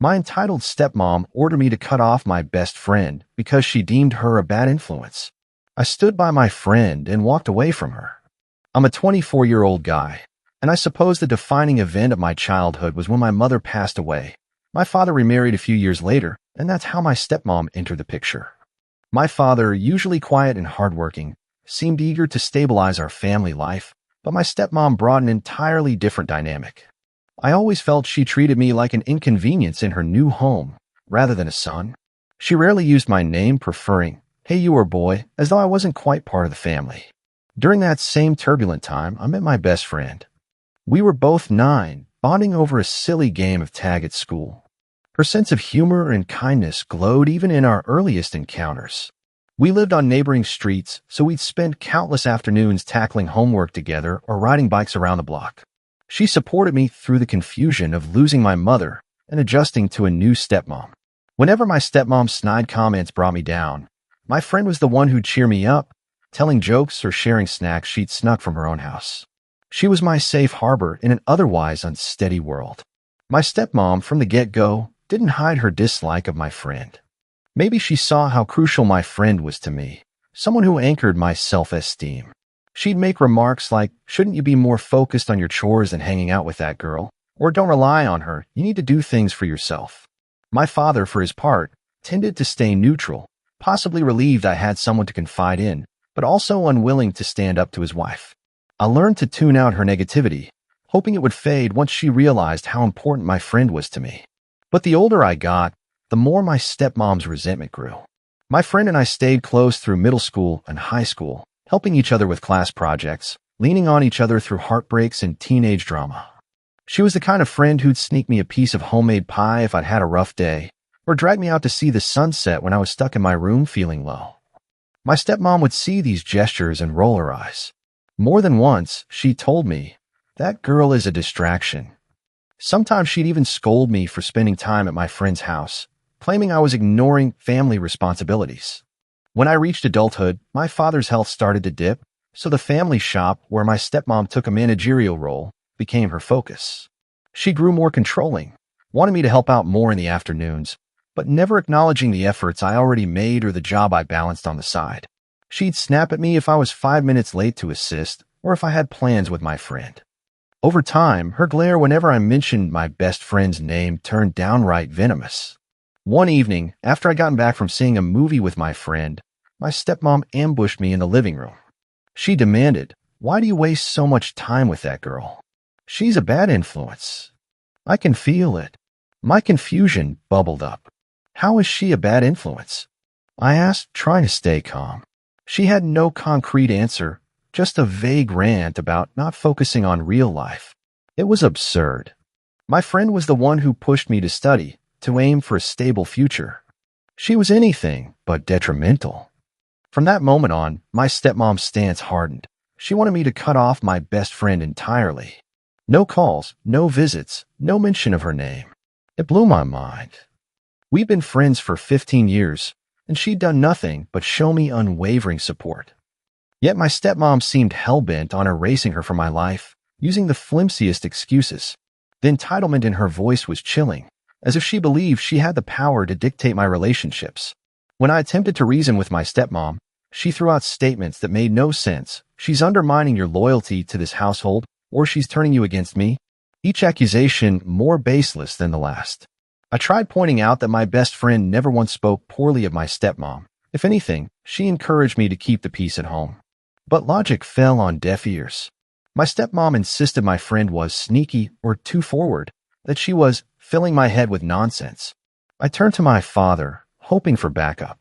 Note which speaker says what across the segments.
Speaker 1: My entitled stepmom ordered me to cut off my best friend because she deemed her a bad influence. I stood by my friend and walked away from her. I'm a 24-year-old guy, and I suppose the defining event of my childhood was when my mother passed away. My father remarried a few years later, and that's how my stepmom entered the picture. My father, usually quiet and hardworking, seemed eager to stabilize our family life, but my stepmom brought an entirely different dynamic. I always felt she treated me like an inconvenience in her new home, rather than a son. She rarely used my name, preferring, "Hey, you or boy," as though I wasn't quite part of the family. During that same turbulent time, I met my best friend. We were both 9, bonding over a silly game of tag at school. Her sense of humor and kindness glowed even in our earliest encounters. We lived on neighboring streets, so we'd spend countless afternoons tackling homework together or riding bikes around the block. She supported me through the confusion of losing my mother and adjusting to a new stepmom. Whenever my stepmom's snide comments brought me down, my friend was the one who'd cheer me up, telling jokes or sharing snacks she'd snuck from her own house. She was my safe harbor in an otherwise unsteady world. My stepmom, from the get-go, didn't hide her dislike of my friend. Maybe she saw how crucial my friend was to me, someone who anchored my self-esteem. She'd make remarks like, "Shouldn't you be more focused on your chores than hanging out with that girl?" Or, "Don't rely on her, you need to do things for yourself." My father, for his part, tended to stay neutral, possibly relieved I had someone to confide in, but also unwilling to stand up to his wife. I learned to tune out her negativity, hoping it would fade once she realized how important my friend was to me. But the older I got, the more my stepmom's resentment grew. My friend and I stayed close through middle school and high school, helping each other with class projects, leaning on each other through heartbreaks and teenage drama. She was the kind of friend who'd sneak me a piece of homemade pie if I'd had a rough day, or drag me out to see the sunset when I was stuck in my room feeling low. My stepmom would see these gestures and roll her eyes. More than once, she told me, "That girl is a distraction." Sometimes she'd even scold me for spending time at my friend's house, claiming I was ignoring family responsibilities. When I reached adulthood, my father's health started to dip, so the family shop, where my stepmom took a managerial role, became her focus. She grew more controlling, wanting me to help out more in the afternoons, but never acknowledging the efforts I already made or the job I balanced on the side. She'd snap at me if I was 5 minutes late to assist, or if I had plans with my friend. Over time, her glare whenever I mentioned my best friend's name turned downright venomous. One evening, after I'd gotten back from seeing a movie with my friend, my stepmom ambushed me in the living room. She demanded, "Why do you waste so much time with that girl? She's a bad influence." I can feel it. My confusion bubbled up. How is she a bad influence? I asked, trying to stay calm. She had no concrete answer, just a vague rant about not focusing on real life. It was absurd. My friend was the one who pushed me to study, to aim for a stable future. She was anything but detrimental. From that moment on, my stepmom's stance hardened. She wanted me to cut off my best friend entirely. No calls, no visits, no mention of her name. It blew my mind. We'd been friends for 15 years, and she'd done nothing but show me unwavering support. Yet my stepmom seemed hell-bent on erasing her from my life, using the flimsiest excuses. The entitlement in her voice was chilling, as if she believed she had the power to dictate my relationships. When I attempted to reason with my stepmom, she threw out statements that made no sense. "She's undermining your loyalty to this household, or she's turning you against me," each accusation more baseless than the last. I tried pointing out that my best friend never once spoke poorly of my stepmom. If anything, she encouraged me to keep the peace at home. But logic fell on deaf ears. My stepmom insisted my friend was sneaky or too forward, that she was filling my head with nonsense. I turned to my father, hoping for backup.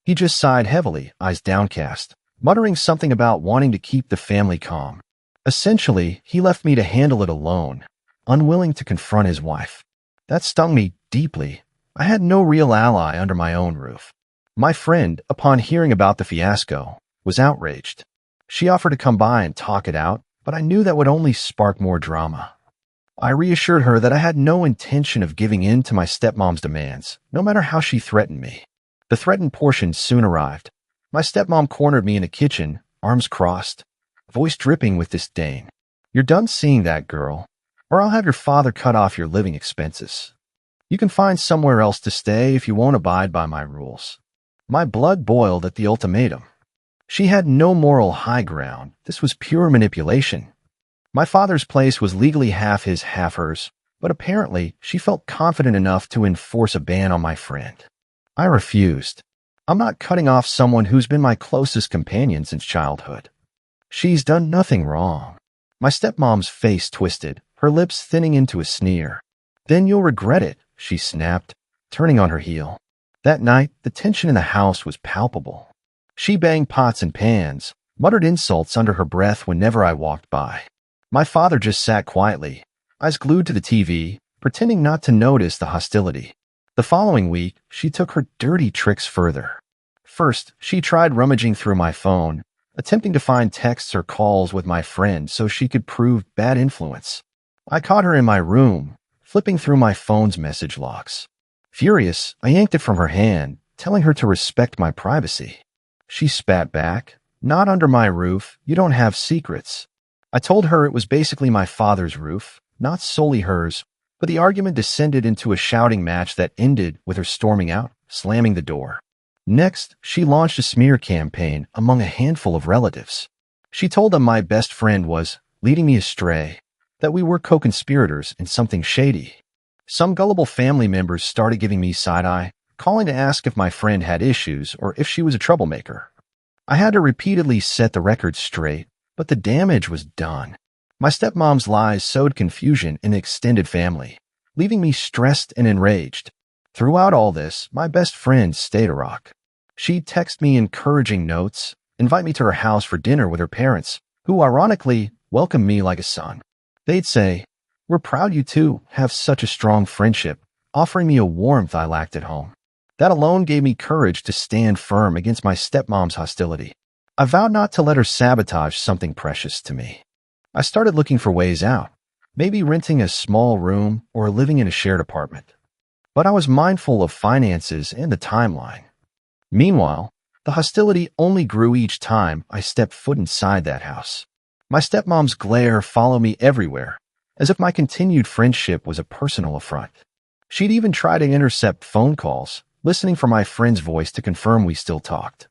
Speaker 1: He just sighed heavily, eyes downcast, muttering something about wanting to keep the family calm. Essentially, he left me to handle it alone, unwilling to confront his wife. That stung me deeply. I had no real ally under my own roof. My friend, upon hearing about the fiasco, was outraged. She offered to come by and talk it out, but I knew that would only spark more drama. I reassured her that I had no intention of giving in to my stepmom's demands, no matter how she threatened me. The threatened portion soon arrived. My stepmom cornered me in the kitchen, arms crossed, voice dripping with disdain. "You're done seeing that girl, or I'll have your father cut off your living expenses." You can find somewhere else to stay if you won't abide by my rules. My blood boiled at the ultimatum. She had no moral high ground. This was pure manipulation. My father's place was legally half his, half hers, but apparently she felt confident enough to enforce a ban on my friend. I refused. I'm not cutting off someone who's been my closest companion since childhood. She's done nothing wrong. My stepmom's face twisted, her lips thinning into a sneer. Then you'll regret it, she snapped, turning on her heel. That night, the tension in the house was palpable. She banged pots and pans, muttered insults under her breath whenever I walked by. My father just sat quietly, eyes glued to the TV, pretending not to notice the hostility. The following week, she took her dirty tricks further. First, she tried rummaging through my phone, attempting to find texts or calls with my friend so she could prove bad influence. I caught her in my room, flipping through my phone's message logs. Furious, I yanked it from her hand, telling her to respect my privacy. She spat back, "Not under my roof, you don't have secrets." I told her it was basically my father's roof, not solely hers, but the argument descended into a shouting match that ended with her storming out, slamming the door. Next, she launched a smear campaign among a handful of relatives. She told them my best friend was leading me astray, that we were co-conspirators in something shady. Some gullible family members started giving me side-eye, calling to ask if my friend had issues or if she was a troublemaker. I had to repeatedly set the record straight, but the damage was done. My stepmom's lies sowed confusion in the extended family, leaving me stressed and enraged. Throughout all this, my best friend stayed a rock. She'd text me encouraging notes, invite me to her house for dinner with her parents, who ironically welcomed me like a son. They'd say, "We're proud you two have such a strong friendship," offering me a warmth I lacked at home. That alone gave me courage to stand firm against my stepmom's hostility. I vowed not to let her sabotage something precious to me. I started looking for ways out, maybe renting a small room or living in a shared apartment. But I was mindful of finances and the timeline. Meanwhile, the hostility only grew each time I stepped foot inside that house. My stepmom's glare followed me everywhere, as if my continued friendship was a personal affront. She'd even try to intercept phone calls, listening for my friend's voice to confirm we still talked.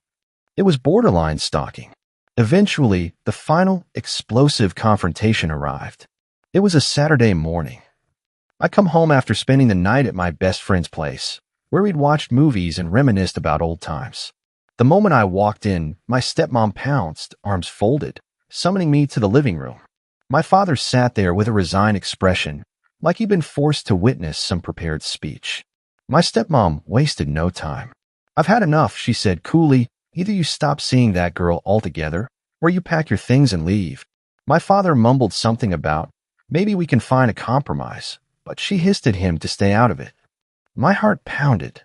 Speaker 1: It was borderline stalking. Eventually, the final, explosive confrontation arrived. It was a Saturday morning. I come home after spending the night at my best friend's place, where we'd watched movies and reminisced about old times. The moment I walked in, my stepmom pounced, arms folded, summoning me to the living room. My father sat there with a resigned expression, like he'd been forced to witness some prepared speech. My stepmom wasted no time. "I've had enough," she said coolly. "Either you stop seeing that girl altogether, or you pack your things and leave." My father mumbled something about, "Maybe we can find a compromise," but she hissed at him to stay out of it. My heart pounded.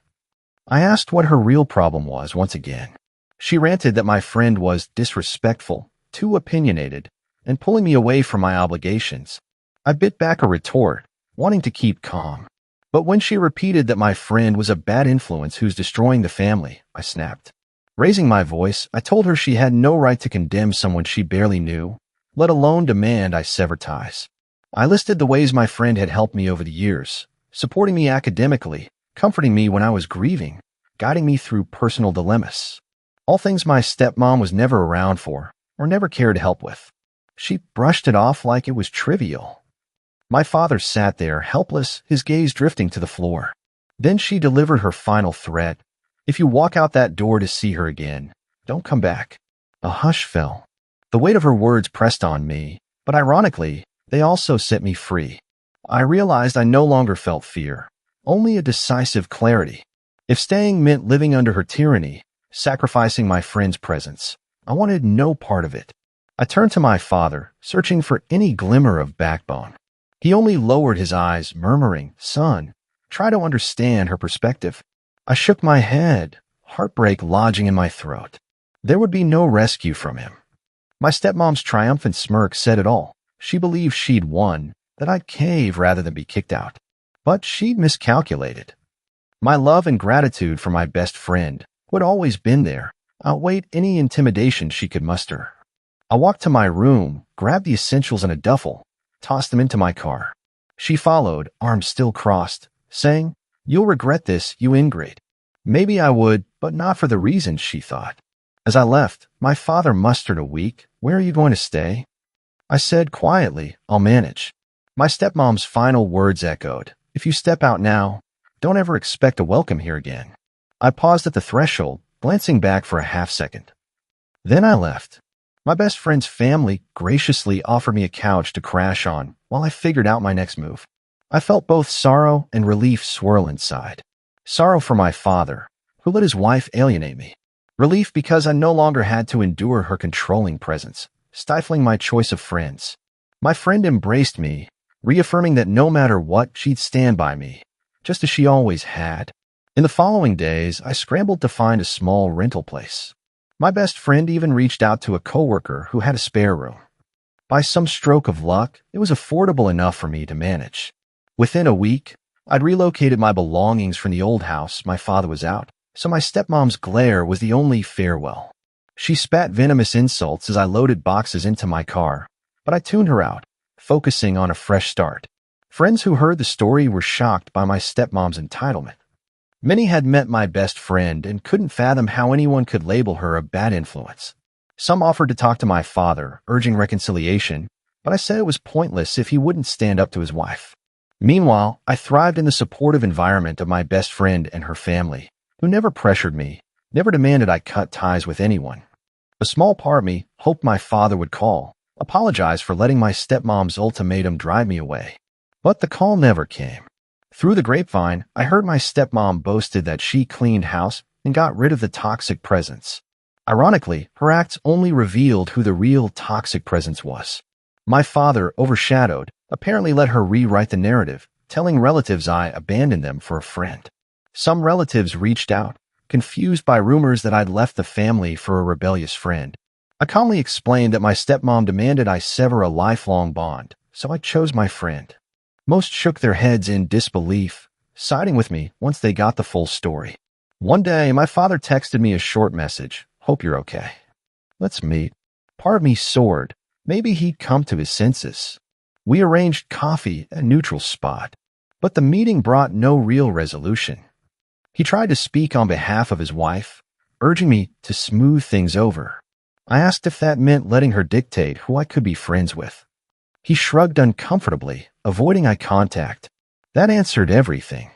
Speaker 1: I asked what her real problem was once again. She ranted that my friend was disrespectful, too opinionated, and pulling me away from my obligations. I bit back a retort, wanting to keep calm. But when she repeated that my friend was a bad influence who's destroying the family, I snapped. Raising my voice, I told her she had no right to condemn someone she barely knew, let alone demand I sever ties. I listed the ways my friend had helped me over the years, supporting me academically, comforting me when I was grieving, guiding me through personal dilemmas. All things my stepmom was never around for, or never cared to help with. She brushed it off like it was trivial. My father sat there, helpless, his gaze drifting to the floor. Then she delivered her final threat. "If you walk out that door to see her again, don't come back." A hush fell. The weight of her words pressed on me, but ironically, they also set me free. I realized I no longer felt fear, only a decisive clarity. If staying meant living under her tyranny, sacrificing my friend's presence, I wanted no part of it. I turned to my father, searching for any glimmer of backbone. He only lowered his eyes, murmuring, "Son, try to understand her perspective." I shook my head, heartbreak lodging in my throat. There would be no rescue from him. My stepmom's triumphant smirk said it all. She believed she'd won, that I'd cave rather than be kicked out. But she'd miscalculated. My love and gratitude for my best friend, who had always been there, outweighed any intimidation she could muster. I walked to my room, grabbed the essentials in a duffel, tossed them into my car. She followed, arms still crossed, saying, You'll regret this, you ingrate. Maybe I would, but not for the reasons she thought. As I left, my father mustered a week. Where are you going to stay? I said quietly, I'll manage. My stepmom's final words echoed, if you step out now, don't ever expect a welcome here again. I paused at the threshold, glancing back for a half second. Then I left. My best friend's family graciously offered me a couch to crash on while I figured out my next move. I felt both sorrow and relief swirl inside. Sorrow for my father, who let his wife alienate me. Relief because I no longer had to endure her controlling presence, stifling my choice of friends. My friend embraced me, reaffirming that no matter what, she'd stand by me, just as she always had. In the following days, I scrambled to find a small rental place. My best friend even reached out to a coworker who had a spare room. By some stroke of luck, it was affordable enough for me to manage. Within a week, I'd relocated my belongings from the old house my father was out, so my stepmom's glare was the only farewell. She spat venomous insults as I loaded boxes into my car, but I tuned her out, focusing on a fresh start. Friends who heard the story were shocked by my stepmom's entitlement. Many had met my best friend and couldn't fathom how anyone could label her a bad influence. Some offered to talk to my father, urging reconciliation, but I said it was pointless if he wouldn't stand up to his wife. Meanwhile, I thrived in the supportive environment of my best friend and her family, who never pressured me, never demanded I cut ties with anyone. A small part of me hoped my father would call, apologize for letting my stepmom's ultimatum drive me away. But the call never came. Through the grapevine, I heard my stepmom boasted that she cleaned house and got rid of the toxic presence. Ironically, her acts only revealed who the real toxic presence was. My father, overshadowed, apparently let her rewrite the narrative, telling relatives I abandoned them for a friend. Some relatives reached out, confused by rumors that I'd left the family for a rebellious friend. I calmly explained that my stepmom demanded I sever a lifelong bond, so I chose my friend. Most shook their heads in disbelief, siding with me once they got the full story. One day, my father texted me a short message, hope you're okay. Let's meet. Part of me soared. Maybe he'd come to his senses. We arranged coffee at a neutral spot, but the meeting brought no real resolution. He tried to speak on behalf of his wife, urging me to smooth things over. I asked if that meant letting her dictate who I could be friends with. He shrugged uncomfortably, avoiding eye contact. That answered everything.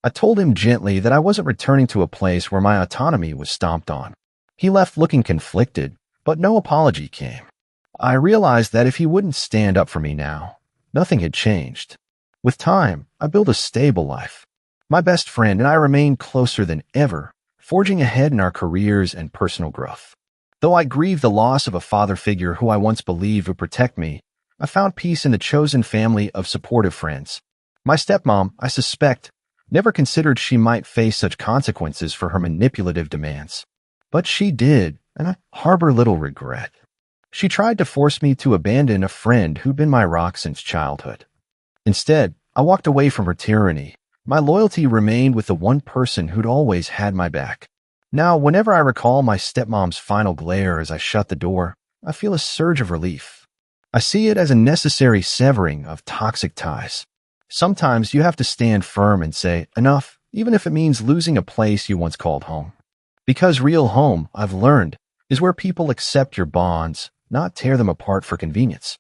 Speaker 1: I told him gently that I wasn't returning to a place where my autonomy was stomped on. He left looking conflicted, but no apology came. I realized that if he wouldn't stand up for me now, nothing had changed. With time, I built a stable life. My best friend and I remained closer than ever, forging ahead in our careers and personal growth. Though I grieved the loss of a father figure who I once believed would protect me, I found peace in the chosen family of supportive friends. My stepmom, I suspect, never considered she might face such consequences for her manipulative demands. But she did, and I harbor little regret. She tried to force me to abandon a friend who'd been my rock since childhood. Instead, I walked away from her tyranny. My loyalty remained with the one person who'd always had my back. Now, whenever I recall my stepmom's final glare as I shut the door, I feel a surge of relief. I see it as a necessary severing of toxic ties. Sometimes you have to stand firm and say, enough, even if it means losing a place you once called home. Because real home, I've learned, is where people accept your bonds, not tear them apart for convenience.